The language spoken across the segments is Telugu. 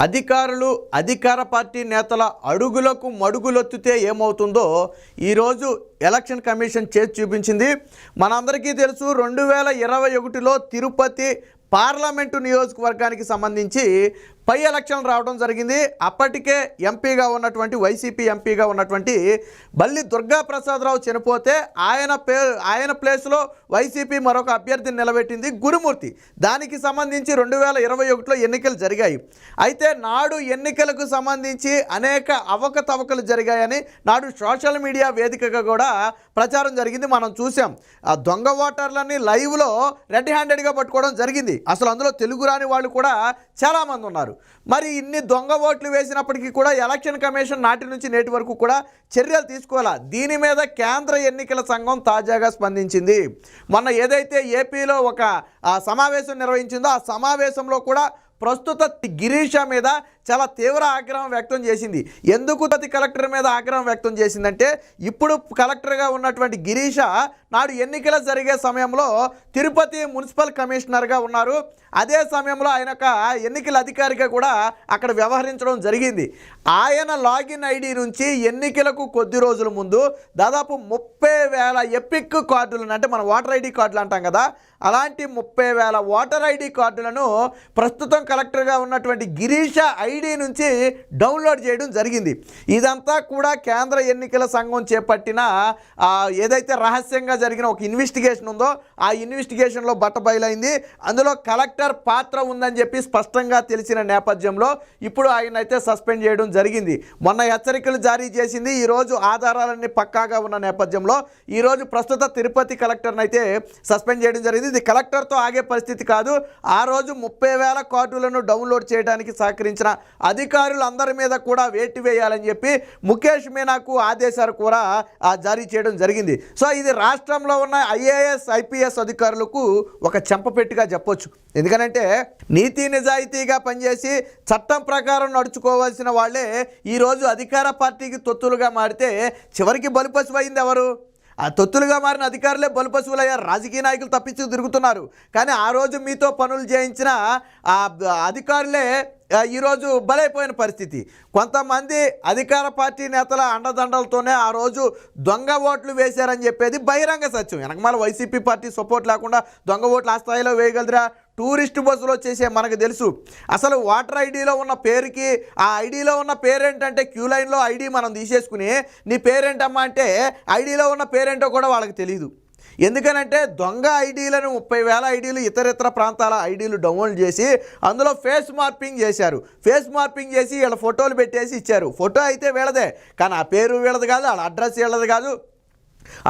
అధికారులు అధికార పార్టీ నేతల అడుగులకు మడుగులొత్తితే ఏమవుతుందో ఈరోజు ఎలక్షన్ కమిషన్ చేసి చూపించింది. మనందరికీ తెలుసు 2021లో తిరుపతి పార్లమెంటు నియోజకవర్గానికి సంబంధించి పై ఎలక్షన్ రావడం జరిగింది. అప్పటికే ఎంపీగా ఉన్నటువంటి వైసీపీ ఎంపీగా ఉన్నటువంటి బల్లి దుర్గాప్రసాదరావు చనిపోతే ఆయన ప్లేస్లో వైసీపీ మరొక అభ్యర్థిని నిలబెట్టింది గురుమూర్తి. దానికి సంబంధించి 2021లో ఎన్నికలు జరిగాయి. అయితే నాడు ఎన్నికలకు సంబంధించి అనేక అవకతవకలు జరిగాయని నాడు సోషల్ మీడియా వేదికగా కూడా ప్రచారం జరిగింది. మనం చూసాం. ఆ దొంగ ఓటర్లని లైవ్లో రెడ్ హ్యాండెడ్గా పట్టుకోవడం జరిగింది. అసలు అందులో తెలుగు రాని వాళ్ళు కూడా చాలామంది ఉన్నారు. మరి ఇన్ని దొంగ ఓట్లు వేసినప్పటికీ కూడా ఎలక్షన్ కమిషన్ నాటి నుంచి నేటి వరకు కూడా చర్యలు తీసుకోవాలా. దీని మీద కేంద్ర ఎన్నికల సంఘం తాజాగా స్పందించింది. మొన్న ఏదైతే ఏపీలో ఒక సమావేశం నిర్వహించిందో ఆ సమావేశంలో కూడా ప్రస్తుత గిరీష మీద చాలా తీవ్ర ఆగ్రహం వ్యక్తం చేసింది. ఎందుకు కలెక్టర్ మీద ఆగ్రహం వ్యక్తం చేసిందంటే ఇప్పుడు కలెక్టర్గా ఉన్నటువంటి గిరీష నాడు ఎన్నికలు జరిగే సమయంలో తిరుపతి మున్సిపల్ కమిషనర్గా ఉన్నారు. అదే సమయంలో ఆయన ఒక ఎన్నికల అధికారిగా కూడా అక్కడ వ్యవహరించడం జరిగింది. ఆయన లాగిన్ ఐడి నుంచి ఎన్నికలకు కొద్ది రోజుల ముందు దాదాపు 30,000 ఎపిక్ కార్డులను, అంటే మన ఓటర్ ఐడి కార్డులు అంటాం కదా, అలాంటి 30,000 ఓటర్ ఐడి కార్డులను ప్రస్తుతం కలెక్టర్గా ఉన్నటువంటి గిరీష ఐడి నుంచి డౌన్లోడ్ చేయడం జరిగింది. ఇదంతా కూడా కేంద్ర ఎన్నికల సంఘం చేపట్టిన ఏదైతే రహస్యంగా జరిగిన ఒక ఇన్వెస్టిగేషన్ ఉందో ఆ ఇన్వెస్టిగేషన్లో బట్టబయలైంది. అందులో కలెక్టర్ పాత్ర ఉందని చెప్పి స్పష్టంగా తెలిసిన నేపథ్యంలో ఇప్పుడు ఆయన అయితే సస్పెండ్ చేయడం జరిగింది. మొన్న హెచ్చరికలు జారీ చేసింది. ఈరోజు ఆధారాలన్నీ పక్కాగా ఉన్న నేపథ్యంలో ఈరోజు ప్రస్తుత తిరుపతి కలెక్టర్ని అయితే సస్పెండ్ చేయడం జరిగింది. ఇది కలెక్టర్తో ఆగే పరిస్థితి కాదు. ఆ రోజు 30,000 కార్డులను డౌన్లోడ్ చేయడానికి సహకరించిన అధికారులందరి మీద కూడా వేటు వేయాలని చెప్పి ముఖేష్ మీనాకు ఆదేశాలు కూడా జారీ చేయడం జరిగింది. సో ఇది రాష్ట్రంలో ఉన్న ఐఏఎస్ ఐపీఎస్ అధికారులకు ఒక చెంపపెట్టుగా చెప్పొచ్చు. ఎందుకనంటే నీతి నిజాయితీగా పనిచేసి చట్టం ప్రకారం నడుచుకోవాల్సిన వాళ్ళే ఈరోజు అధికార పార్టీకి తొత్తులుగా మారితే చివరికి బలిపశువు అయింది ఎవరు? ఆ తొత్తులుగా మారిన అధికారులే బలిపశువులయ్యారు. రాజకీయ నాయకులు తప్పించి తిరుగుతున్నారు. కానీ ఆ రోజు మీతో పనులు చేయించిన ఆ అధికారులే ఈరోజు బలైపోయిన పరిస్థితి. కొంతమంది అధికార పార్టీ నేతల అండదండలతోనే ఆ రోజు దొంగ ఓట్లు వేశారని చెప్పేది బహిరంగ సత్యం. వెనకమాల వైసీపీ పార్టీ సపోర్ట్ లేకుండా దొంగ ఓట్లు ఆ స్థాయిలో వేయగలరా? టూరిస్ట్ బస్సులో వచ్చేసే మనకు తెలుసు. అసలు ఓటర్ ఐడిలో ఉన్న పేరుకి ఆ ఐడిలో ఉన్న పేరేంటంటే క్యూ లైన్లో ఐడి మనం తీసేసుకుని నీ పేరేంటమ్మా అంటే ఐడిలో ఉన్న పేరేంటో కూడా వాళ్ళకి తెలియదు. ఎందుకనంటే దొంగ ఐడీలను 30,000 ఐడీలు ఇతర ప్రాంతాల ఐడీలు డౌన్లోడ్ చేసి అందులో ఫేస్ మార్పింగ్ చేశారు. ఫేస్ మార్పింగ్ చేసి వీళ్ళ ఫోటోలు పెట్టేసి ఇచ్చారు. ఫోటో అయితే వీళ్ళదే, కానీ ఆ పేరు వీళ్ళది కాదు, వాళ్ళ అడ్రస్ వీళ్ళది కాదు,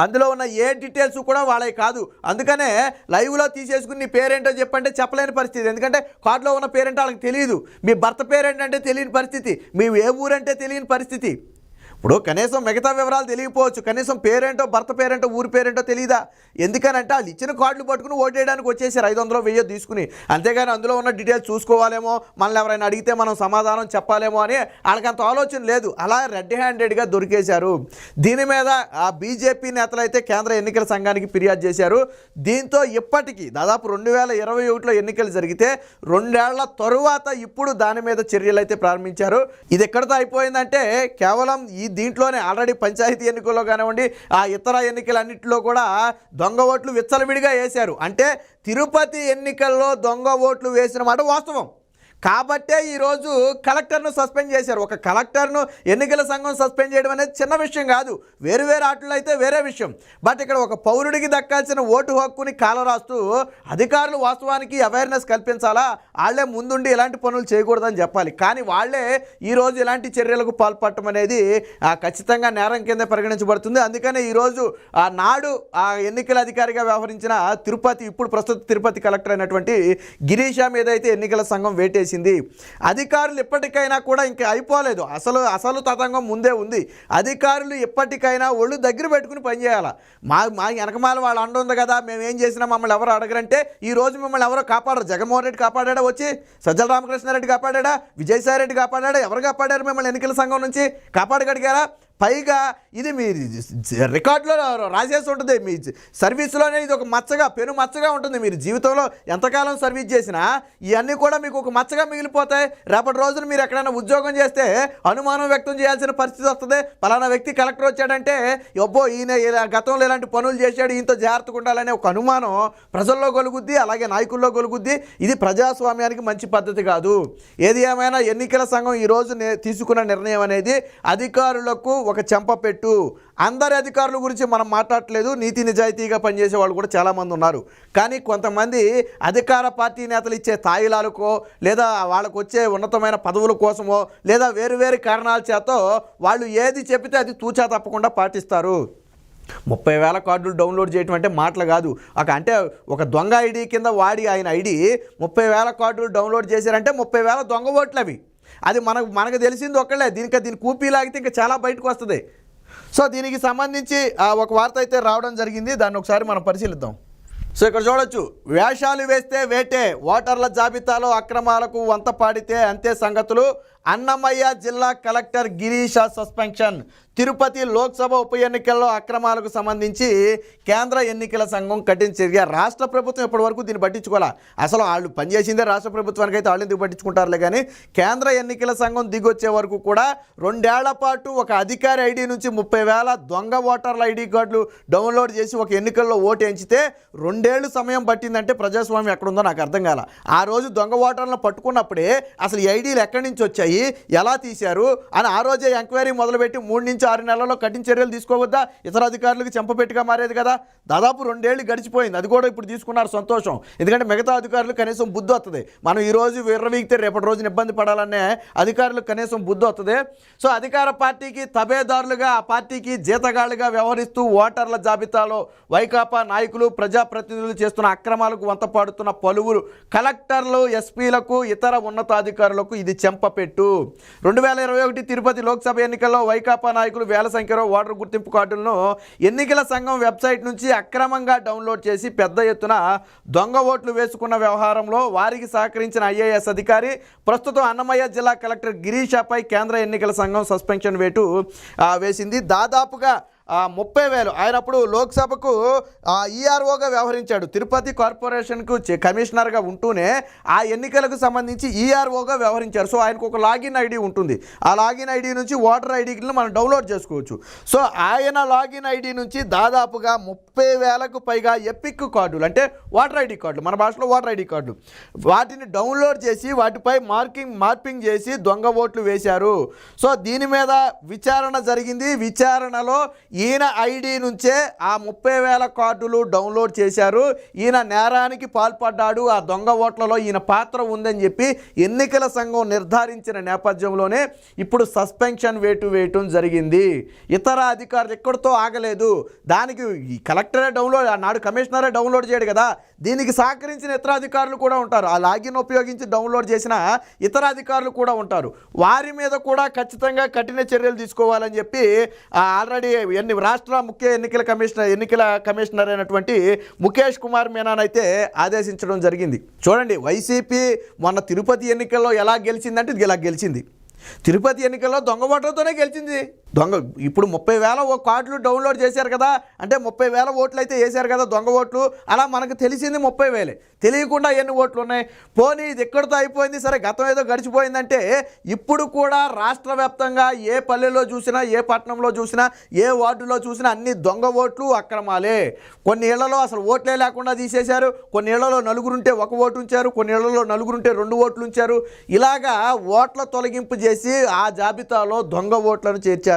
అందులో ఉన్న ఏ డీటెయిల్స్ కూడా వాళ్ళవి కాదు. అందుకనే లైవ్లో తీసేసుకుని నీ పేరేంటో చెప్పంటే చెప్పలేని పరిస్థితి. ఎందుకంటే కార్డులో ఉన్న పేరేంటో వాళ్ళకి తెలియదు. మీ భర్త పేరేంటంటే తెలియని పరిస్థితి, మీ ఏ ఊరంటే తెలియని పరిస్థితి. ఇప్పుడు కనీసం మిగతా వివరాలు తెలియకపోవచ్చు, కనీసం పేరేంటో భర్త పేరేంటో ఊరి పేరేంటో తెలియదా? ఎందుకనంటే వాళ్ళు ఇచ్చిన కార్డులు పట్టుకుని ఓటేయడానికి వచ్చేసారు 500 1000 తీసుకుని. అంతేగాని అందులో ఉన్న డీటెయిల్స్ చూసుకోవాలేమో, మనల్ని ఎవరైనా అడిగితే మనం సమాధానం చెప్పాలేమో అని వాళ్ళకంత ఆలోచన లేదు. అలా రెడ్ హ్యాండెడ్గా దొరికేశారు. దీని మీద ఆ బీజేపీ నేతలు అయితే కేంద్ర ఎన్నికల సంఘానికి ఫిర్యాదు చేశారు. దీంతో ఇప్పటికీ దాదాపు 2021లో ఎన్నికలు జరిగితే 2 ఏళ్ల తరువాత ఇప్పుడు దాని మీద చర్యలు అయితే ప్రారంభించారు. ఇది ఎక్కడితో అయిపోయిందంటే కేవలం దీంట్లోనే ఆల్రెడీ పంచాయతీ ఎన్నికల్లో కానివ్వండి, ఆ ఇతర ఎన్నికలన్నింటిలో కూడా దొంగ ఓట్లు విచ్చలవిడిగా వేశారు. అంటే తిరుపతి ఎన్నికల్లో దొంగ ఓట్లు వేసిన మాట వాస్తవం. కాబట్టే ఈరోజు కలెక్టర్ను సస్పెండ్ చేశారు. ఒక కలెక్టర్ను ఎన్నికల సంఘం సస్పెండ్ చేయడం అనేది చిన్న విషయం కాదు. వేరు ఆటలు అయితే వేరే విషయం. బట్ ఇక్కడ ఒక పౌరుడికి దక్కాల్సిన ఓటు హక్కుని కాలరాస్తూ అధికారులు వాస్తవానికి అవేర్నెస్ కల్పించాలా, వాళ్ళే ముందుండి ఇలాంటి పనులు చేయకూడదని చెప్పాలి. కానీ వాళ్ళే ఈరోజు ఇలాంటి చర్యలకు పాల్పడటం అనేది ఖచ్చితంగా నేరం కింద పరిగణించబడుతుంది. అందుకనే ఈరోజు నాడు ఆ ఎన్నికల అధికారిగా వ్యవహరించిన ఇప్పుడు ప్రస్తుత తిరుపతి కలెక్టర్ అయినటువంటి గిరీష మీద అయితే ఎన్నికల సంఘం వేటేసి అధికారులు ఇప్పటికైనా కూడా ఇంకా అయిపోలేదు. అసలు తతంగం ముందే ఉంది. అధికారులు ఇప్పటికైనా ఒళ్ళు దగ్గర పెట్టుకుని పనిచేయాలి. మా వెనకమాల వాళ్ళు అండ ఉంది కదా, మేము ఏం చేసినా మమ్మల్ని ఎవరు అడగరంటే ఈ రోజు మిమ్మల్ని ఎవరో కాపాడరు. జగన్మోహన్ రెడ్డి కాపాడా, వచ్చి సజ్జల రామకృష్ణారెడ్డి కాపాడా, విజయసాయి రెడ్డి కాపాడా, ఎవరు కాపాడారు మిమ్మల్ని ఎన్నికల సంఘం నుంచి? కాపాడగలిగారా? పైగా ఇది మీ రికార్డులో రాసేసి ఉంటుంది, మీ సర్వీస్లోనే ఇది ఒక మచ్చగా పెను మచ్చగా ఉంటుంది. మీరు జీవితంలో ఎంతకాలం సర్వీస్ చేసినా ఇవన్నీ కూడా మీకు ఒక మచ్చగా మిగిలిపోతాయి. రేపటి రోజున మీరు ఎక్కడైనా ఉద్యోగం చేస్తే అనుమానం వ్యక్తం చేయాల్సిన పరిస్థితి వస్తుంది. పలానా వ్యక్తి కలెక్టర్ వచ్చాడంటే అబ్బో ఈయన గతంలో ఇలాంటి పనులు చేశాడు, ఈయనతో జాగ్రత్తగా ఉండాలనే ఒక అనుమానం ప్రజల్లో కలుగుద్ది, అలాగే నాయకుల్లో కలుగుద్ది. ఇది ప్రజాస్వామ్యానికి మంచి పద్ధతి కాదు. ఏది ఏమైనా ఎన్నికల సంఘం ఈరోజు తీసుకున్న నిర్ణయం అనేది అధికారులకు ఒక చెంపపెట్టు. అందరి అధికారుల గురించి మనం మాట్లాడట్లేదు, నీతి నిజాయితీగా పనిచేసే వాళ్ళు కూడా చాలామంది ఉన్నారు. కానీ కొంతమంది అధికార పార్టీ నేతలు ఇచ్చే తాయిలాలకో లేదా వాళ్ళకు వచ్చే ఉన్నతమైన పదవుల కోసమో లేదా వేరు వేరు కారణాల చేత వాళ్ళు ఏది చెబితే అది తూచా తప్పకుండా పాటిస్తారు. 30,000 కార్డులు డౌన్లోడ్ చేయటం అంటే మాటలు కాదు. అంటే ఒక దొంగ ఐడి కింద వాడి ఆయన ఐడి 30,000 కార్డులు డౌన్లోడ్ చేశారంటే 30,000 దొంగ ఓట్లు అవి. అది మనకు తెలిసింది ఒక్కళ్ళే. దీని కూపీ లాగితే ఇంకా చాలా బయటకు వస్తుంది. సో దీనికి సంబంధించి ఒక వార్త అయితే రావడం జరిగింది, దాన్ని ఒకసారి మనం పరిశీలిద్దాం. సో ఇక్కడ చూడొచ్చు, వేషాలు వేస్తే వేటే, ఓటర్ల జాబితాలో అక్రమాలకు వంత పాడితే అంతే సంగతులు. అన్నమయ్య జిల్లా కలెక్టర్ గిరీష సస్పెన్షన్. తిరుపతి లోక్సభ ఉప ఎన్నికల్లో అక్రమాలకు సంబంధించి కేంద్ర ఎన్నికల సంఘం కఠిన చర్య. రాష్ట్ర ప్రభుత్వం ఇప్పటివరకు దీన్ని పట్టించుకోవాలా. అసలు వాళ్ళు పనిచేసిందే రాష్ట్ర ప్రభుత్వానికి, అయితే వాళ్ళు ఎందుకు పట్టించుకుంటారులే. కానీ కేంద్ర ఎన్నికల సంఘం దిగొచ్చే వరకు కూడా 2 ఏళ్ల పాటు ఒక అధికారి ఐడి నుంచి 30,000 దొంగ ఓటర్ల ఐడి కార్డులు డౌన్లోడ్ చేసి ఒక ఎన్నికల్లో ఓటు ఎంచితే 2 ఏళ్ళు సమయం పట్టిందంటే ప్రజాస్వామ్యం ఎక్కడుందో నాకు అర్థం కాల. ఆ రోజు దొంగ ఓటర్లను పట్టుకున్నప్పుడే అసలు ఈ ఐడీలు ఎక్కడి నుంచి వచ్చాయి, ఎలా తీశారు అని ఆ రోజే ఎంక్వైరీ మొదలుపెట్టి 3 నుంచి 6 నెలల్లో కఠిన చర్యలు తీసుకోవద్దా? ఇతర అధికారులకు చెంపపెట్టుగా మారేది కదా. దాదాపు 2 ఏళ్ళు గడిచిపోయింది, అది కూడా ఇప్పుడు తీసుకున్నారు, సంతోషం. ఎందుకంటే మిగతా అధికారులు కనీసం బుద్ధి వస్తుంది. మనం ఈరోజు విర్రవీగితే రేపటి రోజున ఇబ్బంది పడాలనే అధికారులకు కనీసం బుద్ధి వస్తుంది. సో అధికార పార్టీకి తబేదారులుగా, ఆ పార్టీకి జీతగాళ్లుగా వ్యవహరిస్తూ ఓటర్ల జాబితాలో వైకాపా నాయకులు ప్రజాప్రతినిధులు చేస్తున్న అక్రమాలకు వంతపాడుతున్న పలువురు కలెక్టర్లు, ఎస్పీలకు, ఇతర ఉన్నతాధికారులకు ఇది చెంపపెట్టు. 2021 తిరుపతి లోక్సభ ఎన్నికల్లో వైకాపా నాయకులు వేల సంఖ్యలో ఓటర్ గుర్తింపు కార్డులను ఎన్నికల సంఘం వెబ్సైట్ నుంచి అక్రమంగా డౌన్లోడ్ చేసి పెద్ద ఎత్తున దొంగ ఓట్లు వేసుకున్న వ్యవహారంలో వారికి సహకరించిన ఐఏఎస్ అధికారి, ప్రస్తుతం అన్నమయ్య జిల్లా కలెక్టర్ గిరీషపై కేంద్ర ఎన్నికల సంఘం సస్పెన్షన్ వేటు వేసింది. దాదాపుగా 30,000. ఆయన అప్పుడు లోక్సభకు ఈఆర్ఓగా వ్యవహరించాడు. తిరుపతి కార్పొరేషన్కు కమిషనర్గా ఉంటూనే ఆ ఎన్నికలకు సంబంధించి ఈఆర్ఓగా వ్యవహరించారు. సో ఆయనకు ఒక లాగిన్ ఐడి ఉంటుంది. ఆ లాగిన్ ఐడి నుంచి ఓటర్ ఐడీలను మనం డౌన్లోడ్ చేసుకోవచ్చు. సో ఆయన లాగిన్ ఐడి నుంచి దాదాపుగా 30,000కు పైగా ఎపిక్ కార్డులు, అంటే ఓటర్ ఐడి కార్డులు, మన భాషలో ఓటర్ ఐడి కార్డులు, వాటిని డౌన్లోడ్ చేసి వాటిపై మార్పింగ్ చేసి దొంగ ఓట్లు వేశారు. సో దీని మీద విచారణ జరిగింది. విచారణలో ఈయన ఐడి నుంచే ఆ 30,000 కార్డులు డౌన్లోడ్ చేశారు. ఈయన నేరానికి పాల్పడ్డాడు, ఆ దొంగ ఓట్లలో ఈయన పాత్ర ఉందని చెప్పి ఎన్నికల సంఘం నిర్ధారించిన నేపథ్యంలోనే ఇప్పుడు సస్పెన్షన్ వేయటం జరిగింది. ఇతర అధికారులు ఎక్కడితో ఆగలేదు. దానికి కలెక్టరే డౌన్లోడ్, నాడు కమిషనరే డౌన్లోడ్ చేయడు కదా, దీనికి సహకరించిన ఇతర అధికారులు కూడా ఉంటారు. ఆ లాగిన్ ఉపయోగించి డౌన్లోడ్ చేసిన ఇతర అధికారులు కూడా ఉంటారు. వారి మీద కూడా ఖచ్చితంగా కఠిన చర్యలు తీసుకోవాలని చెప్పి ఆల్రెడీ రాష్ట్ర ముఖ్య ఎన్నికల కమిషనర్ అయినటువంటి ముఖేష్ కుమార్ మీనాన్ అయితే ఆదేశించడం జరిగింది. చూడండి, వైసీపీ మొన్న తిరుపతి ఎన్నికల్లో ఎలా గెలిచిందంటే ఇది ఇలా గెలిచింది. తిరుపతి ఎన్నికల్లో దొంగ ఓట్లతోనే గెలిచింది. ఇప్పుడు 30,000 కార్డులు డౌన్లోడ్ చేశారు కదా, అంటే 30,000 ఓట్లు అయితే వేశారు కదా దొంగ ఓట్లు. అలా మనకు తెలిసింది 30,000, తెలియకుండా ఎన్ని ఓట్లు ఉన్నాయి. పోనీ ఇది ఎక్కడితో అయిపోయింది, సరే గతం ఏదో గడిచిపోయిందంటే ఇప్పుడు కూడా రాష్ట్ర వ్యాప్తంగా ఏ పల్లెలో చూసినా, ఏ పట్టణంలో చూసినా, ఏ వార్డులో చూసినా అన్ని దొంగ ఓట్లు, అక్రమాలే. కొన్ని ఇళ్లలో అసలు ఓట్లే లేకుండా తీసేశారు, కొన్ని ఇళ్లలో నలుగురుంటే 1 ఓటు ఉంచారు, కొన్ని ఇళ్లలో నలుగురుంటే 2 ఓట్లు ఉంచారు. ఇలాగా ఓట్ల తొలగింపు చేసి ఆ జాబితాలో దొంగ ఓట్లను చేర్చారు.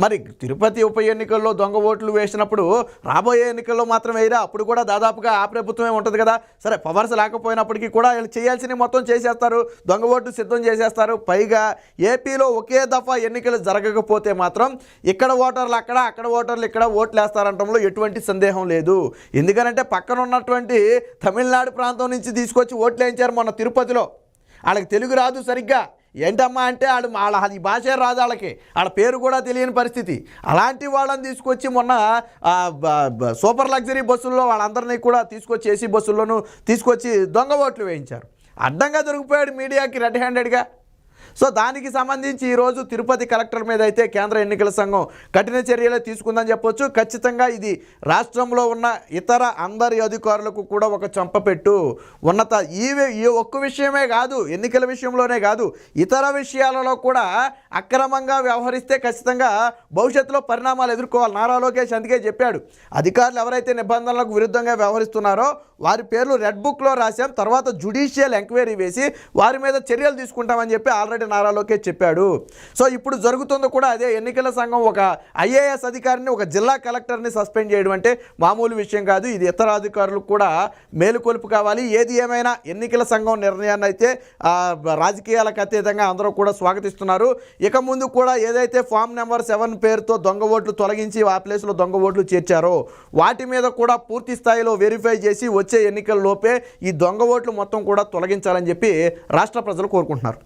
మరి తిరుపతి ఉప ఎన్నికల్లో దొంగ ఓట్లు వేసినప్పుడు రాబోయే ఎన్నికల్లో మాత్రం వేయరా? అప్పుడు కూడా దాదాపుగా ఆ ప్రభుత్వమే ఉంటుంది కదా. సరే పవర్స్ లేకపోయినప్పటికీ కూడా వీళ్ళు చేయాల్సినవి మొత్తం చేసేస్తారు, దొంగ ఓట్లు సిద్ధం చేసేస్తారు. పైగా ఏపీలో ఒకే దఫా ఎన్నికలు జరగకపోతే మాత్రం ఇక్కడ ఓటర్లు అక్కడ ఓటర్లు ఇక్కడ ఓట్లు వేస్తారంటంలో ఎటువంటి సందేహం లేదు. ఎందుకనంటే పక్కన ఉన్నటువంటి తమిళనాడు ప్రాంతం నుంచి తీసుకొచ్చి ఓట్లు వేయించారు మొన్న తిరుపతిలో. వాళ్ళకి తెలుగు రాదు సరిగ్గా, ఏంటమ్మా అంటే వాళ్ళ ఈ భాషే రాదు, వాళ్ళ పేరు కూడా తెలియని పరిస్థితి. అలాంటి వాళ్ళని తీసుకొచ్చి మొన్న సూపర్ లగ్జరీ బస్సుల్లో వాళ్ళందరినీ కూడా తీసుకొచ్చి ఏసీ బస్సుల్లోనూ తీసుకొచ్చి దొంగ ఓట్లు వేయించారు. అడ్డంగా దొరికిపోయాడు మీడియాకి రెడ్ హ్యాండెడ్గా. సో దానికి సంబంధించి ఈరోజు తిరుపతి కలెక్టర్ మీద అయితే కేంద్ర ఎన్నికల సంఘం కఠిన చర్యలు తీసుకుందని చెప్పొచ్చు. ఖచ్చితంగా ఇది రాష్ట్రంలో ఉన్న ఇతర అందరి అధికారులకు కూడా ఒక చంపపెట్టు. ఈ ఒక్క విషయమే కాదు, ఎన్నికల విషయంలోనే కాదు, ఇతర విషయాలలో కూడా అక్రమంగా వ్యవహరిస్తే ఖచ్చితంగా భవిష్యత్తులో పరిణామాలు ఎదుర్కోవాలి. నారా లోకేష్ అందుకే చెప్పాడు, అధికారులు ఎవరైతే నిబంధనలకు విరుద్ధంగా వ్యవహరిస్తున్నారో వారి పేర్లు రెడ్ బుక్లో రాశాం, తర్వాత జ్యుడిషియల్ ఎంక్వైరీ వేసి వారి మీద చర్యలు తీసుకుంటామని చెప్పి ఆల్రెడీ నారా లోకేష్ చెప్పాడు. సో ఇప్పుడు జరుగుతుంది కూడా అదే. ఎన్నికల సంఘం ఒక ఐఏఎస్ అధికారిని, ఒక జిల్లా కలెక్టర్ని సస్పెండ్ చేయడం అంటే మామూలు విషయం కాదు. ఇది ఇతర అధికారులకు కూడా మేలుకొలుపు కావాలి. ఏది ఏమైనా ఎన్నికల సంఘం నిర్ణయాన్ని అయితే రాజకీయాలకు అతీతంగా అందరూ కూడా స్వాగతిస్తున్నారు. ఇక ముందు కూడా ఏదైతే ఫామ్ నెంబర్ 7 పేరుతో దొంగ ఓట్లు తొలగించి ఆ ప్లేస్లో దొంగ ఓట్లు చేర్చారో వాటి మీద కూడా పూర్తి స్థాయిలో వెరిఫై చేసి వచ్చే ఎన్నికల లోపే ఈ దొంగ ఓట్లు మొత్తం కూడా తొలగించాలని చెప్పి రాష్ట్ర ప్రజలు కోరుకుంటున్నారు.